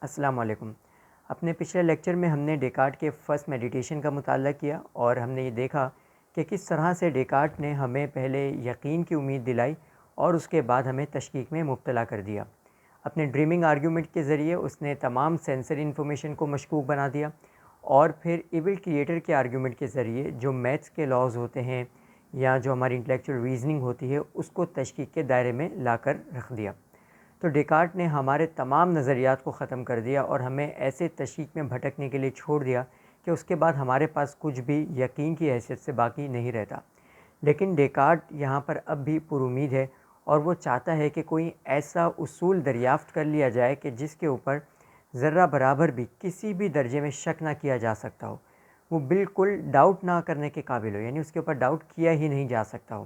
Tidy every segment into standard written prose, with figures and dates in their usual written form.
السلام علیکم۔ اپنے پچھلے لیکچر میں ہم نے ڈیکارٹ کے فرسٹ میڈیٹیشن کا مطالعہ کیا اور ہم نے یہ دیکھا کہ کس طرح سے ڈیکارٹ نے ہمیں پہلے یقین کی امید دلائی اور اس کے بعد ہمیں تشکیک میں مبتلا کر دیا۔ اپنے ڈریمنگ آرگیومنٹ کے ذریعے اس نے تمام سینسری انفارمیشن کو مشکوک بنا دیا اور پھر ایول کریٹر کے آرگیومنٹ کے ذریعے جو میتھس کے لاز ہوتے ہیں یا جو ہماری انٹلیکچوئل ریزننگ ہوتی ہے اس کو تشکیک کے دائرے میں لا کر رکھ دیا۔ تو ڈیکارٹ نے ہمارے تمام نظریات کو ختم کر دیا اور ہمیں ایسے تشکیک میں بھٹکنے کے لیے چھوڑ دیا کہ اس کے بعد ہمارے پاس کچھ بھی یقین کی حیثیت سے باقی نہیں رہتا۔ لیکن ڈیکارٹ یہاں پر اب بھی پر امید ہے اور وہ چاہتا ہے کہ کوئی ایسا اصول دریافت کر لیا جائے کہ جس کے اوپر ذرہ برابر بھی کسی بھی درجے میں شک نہ کیا جا سکتا ہو، وہ بالکل ڈاؤٹ نہ کرنے کے قابل ہو، یعنی اس کے اوپر ڈاؤٹ کیا ہی نہیں جا سکتا ہو،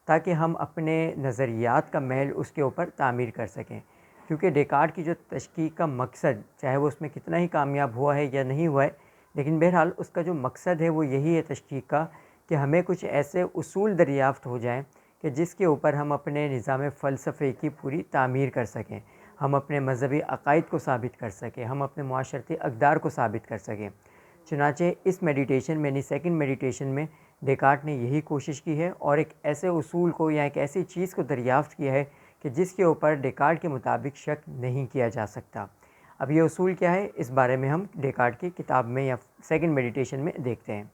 تاکہ ہم اپنے نظریات کا محل اس کے اوپر تعمیر کر سکیں۔ کیونکہ ڈیکارٹ کی جو تشکیک کا مقصد، چاہے وہ اس میں کتنا ہی کامیاب ہوا ہے یا نہیں ہوا ہے، لیکن بہرحال اس کا جو مقصد ہے وہ یہی ہے تشکیک کا کہ ہمیں کچھ ایسے اصول دریافت ہو جائیں کہ جس کے اوپر ہم اپنے نظام فلسفے کی پوری تعمیر کر سکیں، ہم اپنے مذہبی عقائد کو ثابت کر سکیں، ہم اپنے معاشرتی اقدار کو ثابت کر سکیں۔ چنانچہ اس میڈیٹیشن میں، یعنی سیکنڈ میڈیٹیشن میں، ڈیکارٹ نے یہی کوشش کی ہے اور ایک ایسے اصول کو یا ایک ایسی چیز کو دریافت کیا ہے کہ جس کے اوپر ڈیکارٹ کے مطابق شک نہیں کیا جا سکتا۔ اب یہ اصول کیا ہے، اس بارے میں ہم ڈیکارٹ کی کتاب میں یا سیکنڈ میڈیٹیشن میں دیکھتے ہیں۔